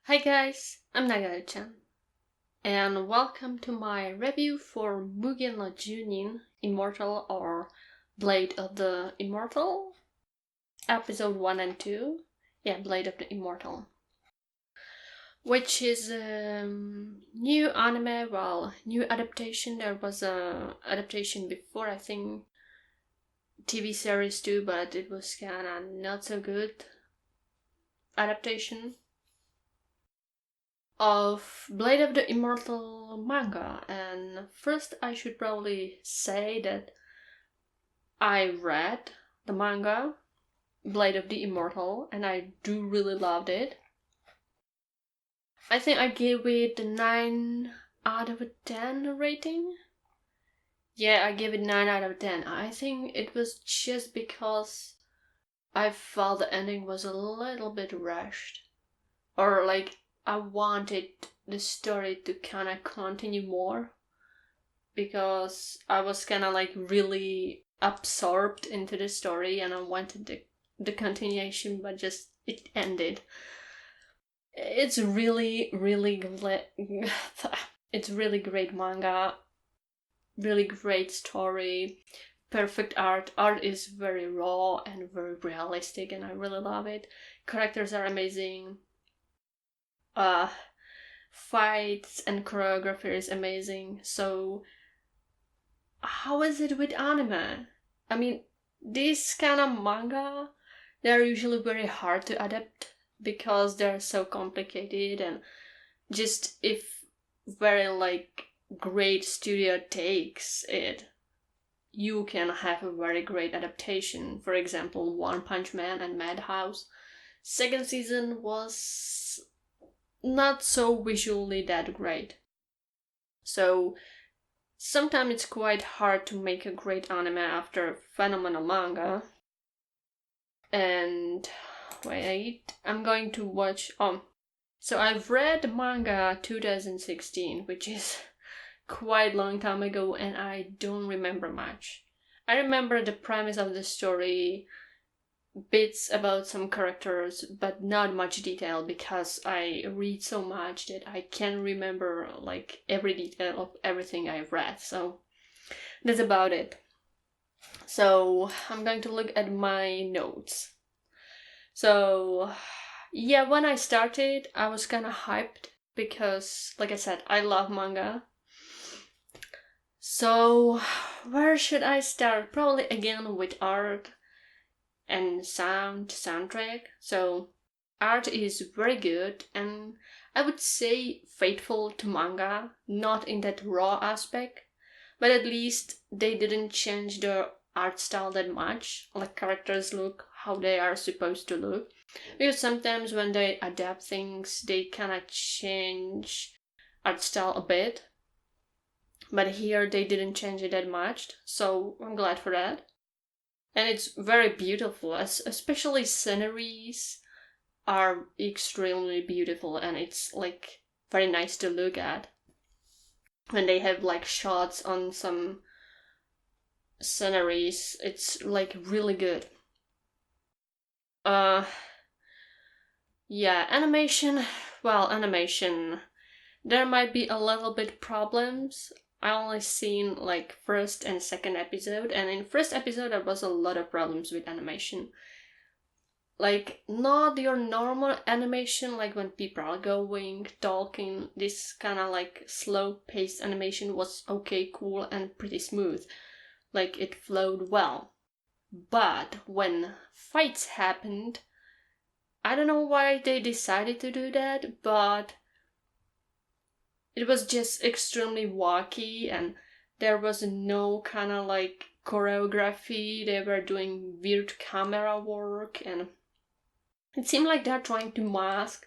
Hi guys, I'm Nagadir-chan, and welcome to my review for Mugen no Junin Immortal or Blade of the Immortal, episode 1 and 2. Yeah, Blade of the Immortal. Which is new anime, new adaptation. There was a adaptation before, I think, TV series too, but it was kinda not so good adaptation of Blade of the Immortal manga. And first I should probably say that I read the manga Blade of the Immortal and I do really loved it. I think I gave it a 9 out of 10 rating. Yeah, I gave it 9 out of 10. I think it was just because I felt the ending was a little bit rushed. Or like I wanted the story to kind of continue more because I was kind of like really absorbed into the story and I wanted the continuation, but just it ended. It's really it's really great manga, really great story, perfect art. Art is very raw and very realistic and I really love it. Characters are amazing. Fights and choreography is amazing. So how is it with anime? I mean, these kind of manga, they're usually very hard to adapt because they're so complicated, and just if very like great studio takes it, you can have a very great adaptation. For example, One Punch Man and Madhouse. Second season was not so visually that great. So sometimes it's quite hard to make a great anime after a phenomenal manga. And wait, I'm going to watch. So I've read manga 2016, which is quite long time ago, and I don't remember much. I remember the premise of the story, bits about some characters, but not much detail because I read so much that I can't remember like every detail of everything I've read. So that's about it. So I'm going to look at my notes. So yeah, when I started, I was kind of hyped because, like I said, I love manga. So where should I start? Probably again with art and soundtrack. So art is very good and I would say faithful to manga, not in that raw aspect, but at least they didn't change the art style that much. Like characters look how they are supposed to look. Because sometimes when they adapt things, they kind of change art style a bit. But here they didn't change it that much, so I'm glad for that. And it's very beautiful, especially sceneries are extremely beautiful and it's like very nice to look at when they have like shots on some sceneries. It's like really good. Yeah, animation. Well, animation, there might be a little bit problems. I only seen like first and second episode, and in first episode there was a lot of problems with animation. Like not your normal animation, like when people are going, talking. This kind of like slow paced animation was okay, cool, and pretty smooth. Like it flowed well. But when fights happened, I don't know why they decided to do that, but it was just extremely wacky and there was no kind of like choreography. They were doing weird camera work and it seemed like they're trying to mask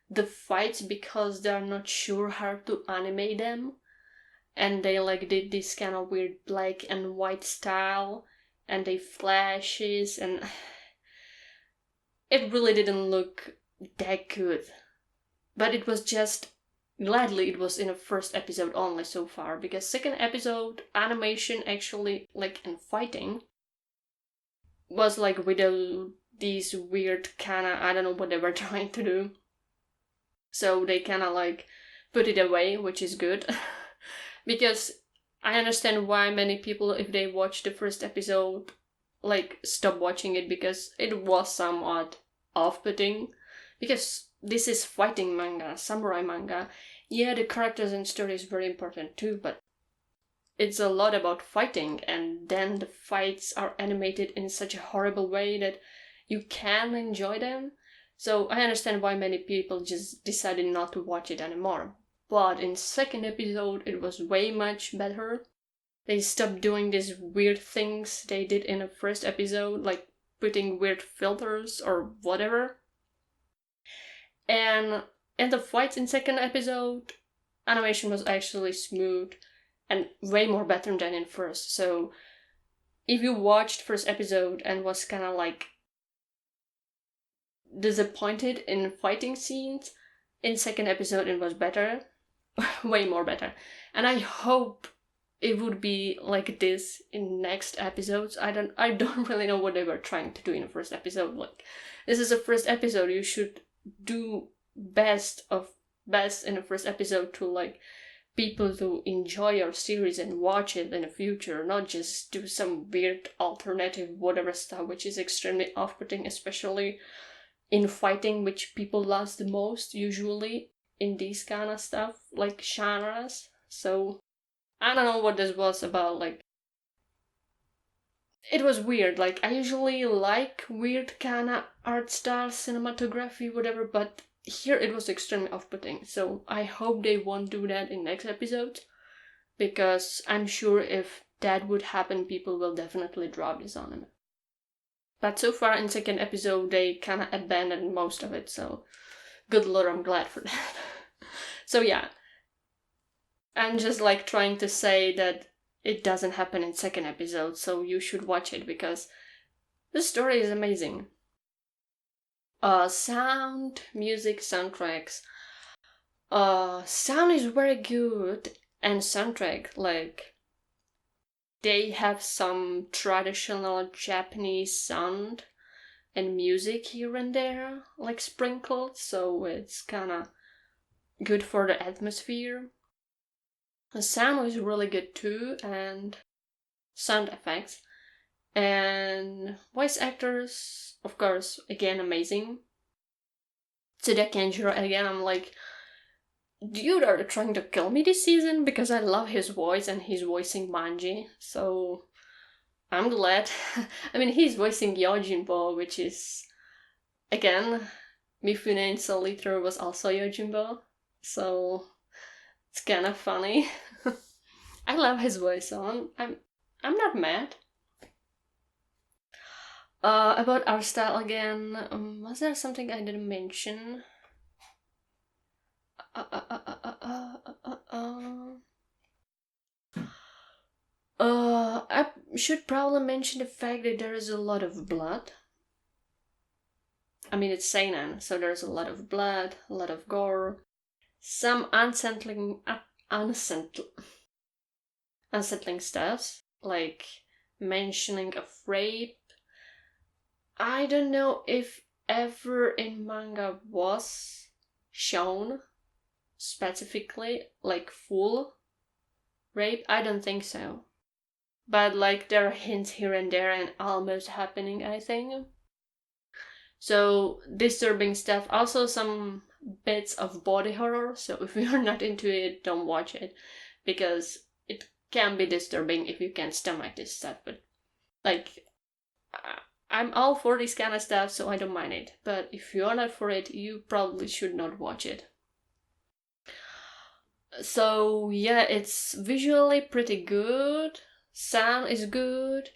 the fights because they're not sure how to animate them. And they like did this kind of weird black and white style and they flashes and it really didn't look that good. But it was just gladly it was in the first episode only so far, because second episode animation actually like in fighting was like with these weird kinda, I don't know what they were trying to do. So they kind of like put it away, which is good. Because I understand why many people, if they watch the first episode, like stop watching it because it was somewhat off-putting. Because this is fighting manga, samurai manga. Yeah, the characters and story is very important too, but it's a lot about fighting, and then the fights are animated in such a horrible way that you can enjoy them. So I understand why many people just decided not to watch it anymore. But in second episode, it was way much better. They stopped doing these weird things they did in the first episode, like putting weird filters or whatever. And in the fights in second episode, animation was actually smooth and way more better than in first. So if you watched first episode and was kind of like disappointed in fighting scenes, in second episode it was better. Way more better. And I hope it would be like this in next episodes. I don't really know what they were trying to do in the first episode. Like, this is the first episode, you should do best in the first episode to like people to enjoy your series and watch it in the future, not just do some weird alternative whatever stuff, which is extremely off-putting, especially in fighting, which people love the most usually in these kind of stuff, like genres. So I don't know what this was about. Like, it was weird. Like, I usually like weird kind of art style, cinematography, whatever, but here it was extremely off-putting. So I hope they won't do that in next episode, because I'm sure if that would happen, people will definitely drop this anime. But so far in second episode, they kind of abandoned most of it, so good lord, I'm glad for that. So yeah, I'm just like trying to say that it doesn't happen in second episode, so you should watch it because the story is amazing. Sound, music, soundtracks. Sound is very good, and soundtrack, like, they have some traditional Japanese sound and music here and there, like sprinkled, so it's kinda good for the atmosphere. The sound was really good too, and sound effects. And voice actors, of course, again, amazing. Tsuda Kenjiro, again, I'm like, dude, are you trying to kill me this season? Because I love his voice and he's voicing Manji, so I'm glad. I mean, he's voicing Yojimbo, which is, again, Mifune in Soul Eater was also Yojimbo, so it's kind of funny. I love his voice, so I'm not mad. About art style again, was there something I didn't mention? I should probably mention the fact that there is a lot of blood. I mean, it's seinen, so there's a lot of blood, a lot of gore, some unsettling stuff, like mentioning of rape. I don't know if ever in manga was shown specifically, like full rape. I don't think so. But like there are hints here and there and almost happening, I think. So disturbing stuff. Also some bits of body horror. So if you're not into it, don't watch it, because it can be disturbing if you can't stomach this stuff. But like, I'm all for this kind of stuff, so I don't mind it. But if you're not for it, you probably should not watch it. So yeah, it's visually pretty good. Sound is good.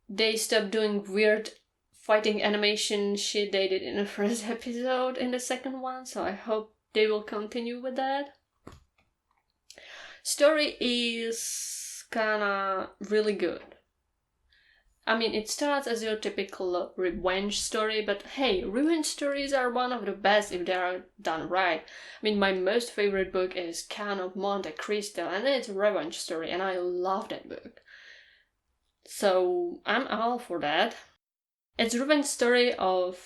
They stopped doing weird fighting animation shit they did in the first episode in the second one, so I hope they will continue with that. Story is kinda really good. I mean, it starts as your typical revenge story, but hey, revenge stories are one of the best if they are done right. I mean, my most favorite book is Count of Monte Cristo, and it's a revenge story, and I love that book. So, I'm all for that. It's a revenge story of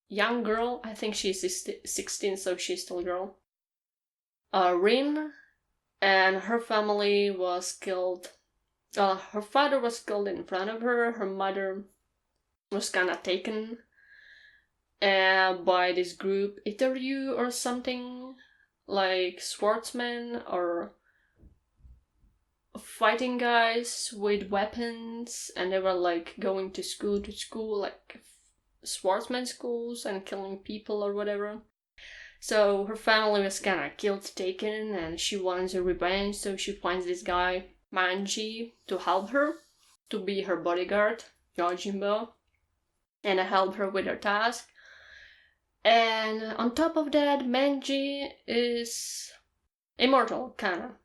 young girl. I think she's 16, so she's still a girl. Rin, and her family was killed. Her father was killed in front of her. Her mother was kind of taken by this group, Iteryu or something, like swordsmen or fighting guys with weapons, and they were like going to school, like swordsman schools, and killing people or whatever. So her family was kind of killed, taken, and she wants a revenge, so she finds this guy, Manji, to help her, to be her bodyguard, Yojimbo, and help her with her task. And on top of that, Manji is immortal, kinda.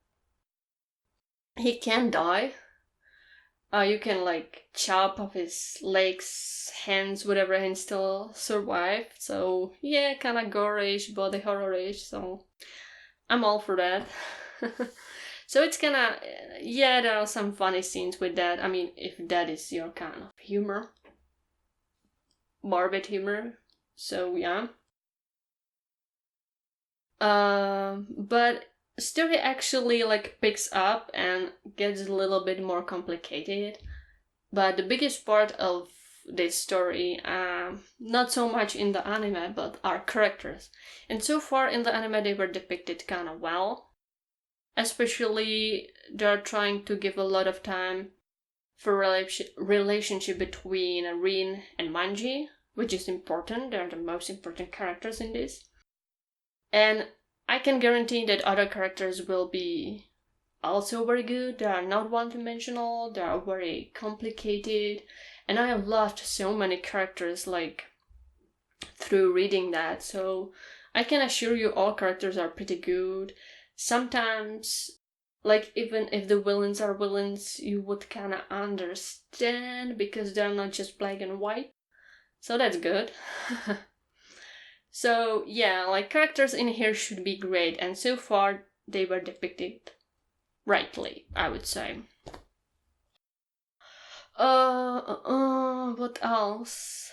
He can die. You can like chop off his legs, hands, whatever, and still survive. So yeah, kinda gore-ish, body horror-ish, so I'm all for that. So it's kinda, yeah, there are some funny scenes with that. I mean, if that is your kind of humor. Morbid humor. So yeah. But story actually like picks up and gets a little bit more complicated. But the biggest part of this story, not so much in the anime, but our characters. And so far in the anime, they were depicted kind of well. Especially, they're trying to give a lot of time for relationship between Rin and Manji, which is important. They're the most important characters in this. And I can guarantee that other characters will be also very good. They are not one-dimensional, they are very complicated, and I have loved so many characters like through reading that, so I can assure you all characters are pretty good. Sometimes, like, even if the villains are villains, you would kind of understand because they're not just black and white, so that's good. So yeah, like, characters in here should be great, and so far they were depicted rightly, I would say. What else?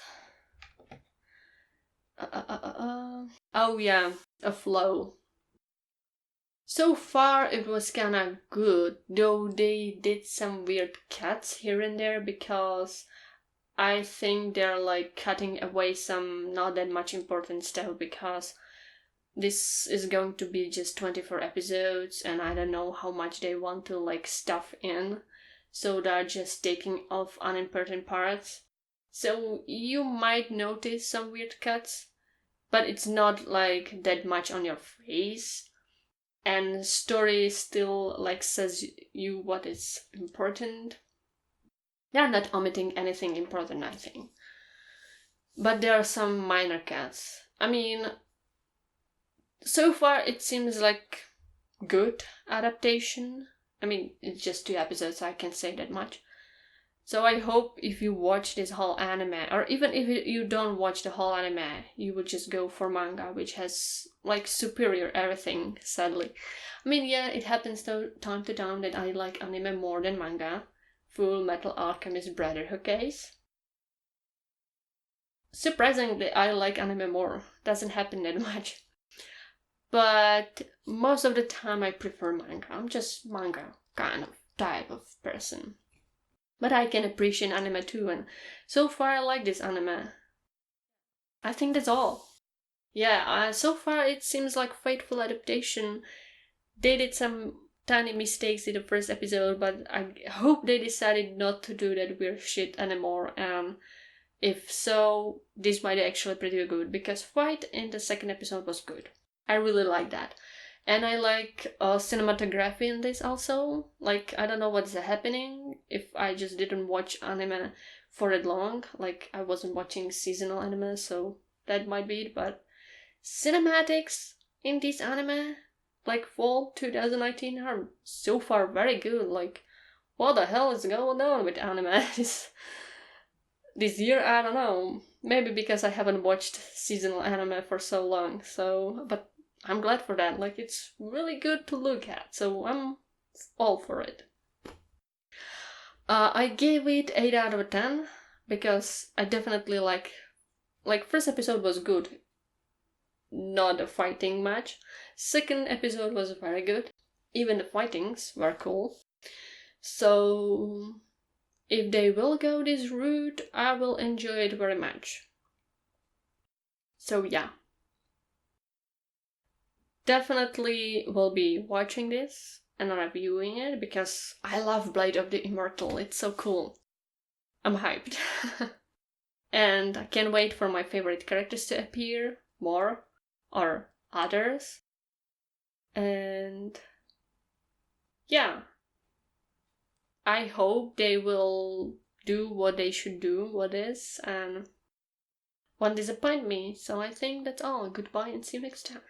Oh yeah, a flow. So far it was kinda good, though they did some weird cuts here and there because I think they're like cutting away some not that much important stuff because this is going to be just 24 episodes and I don't know how much they want to like stuff in, so they're just taking off unimportant parts. So you might notice some weird cuts, but it's not like that much on your face, and story still like says you what is important. They're not omitting anything important, I think, but there are some minor cuts. I mean, so far it seems like good adaptation. I mean, it's just 2 episodes, so I can say that much. So I hope if you watch this whole anime, or even if you don't watch the whole anime, you would just go for manga, which has like superior everything, sadly. I mean, yeah, it happens time to time that I like anime more than manga. Full Metal Alchemist Brotherhood case. Surprisingly, I like anime more. Doesn't happen that much. But most of the time I prefer manga. I'm just manga kind of type of person. But I can appreciate anime too, and so far I like this anime. I think that's all. Yeah, so far it seems like faithful adaptation. They did some tiny mistakes in the first episode, but I hope they decided not to do that weird shit anymore, and if so, this might actually pretty good, because fight in the second episode was good. I really like that. And I like cinematography in this also. Like, I don't know what's happening if I just didn't watch anime for that long. Like, I wasn't watching seasonal anime, so that might be it. But cinematics in this anime, like fall 2019, are so far very good. Like, what the hell is going on with anime this year? I don't know. Maybe because I haven't watched seasonal anime for so long. So, but I'm glad for that. Like, it's really good to look at, so I'm all for it. I gave it 8 out of 10 because I definitely like like, first episode was good, not a fighting match. Second episode was very good. Even the fightings were cool. So if they will go this route, I will enjoy it very much. So yeah. Definitely will be watching this and reviewing it because I love Blade of the Immortal. It's so cool. I'm hyped. And I can't wait for my favorite characters to appear more, or others. And yeah, I hope they will do what they should do, what is, and won't disappoint me. So I think that's all. Goodbye and see you next time.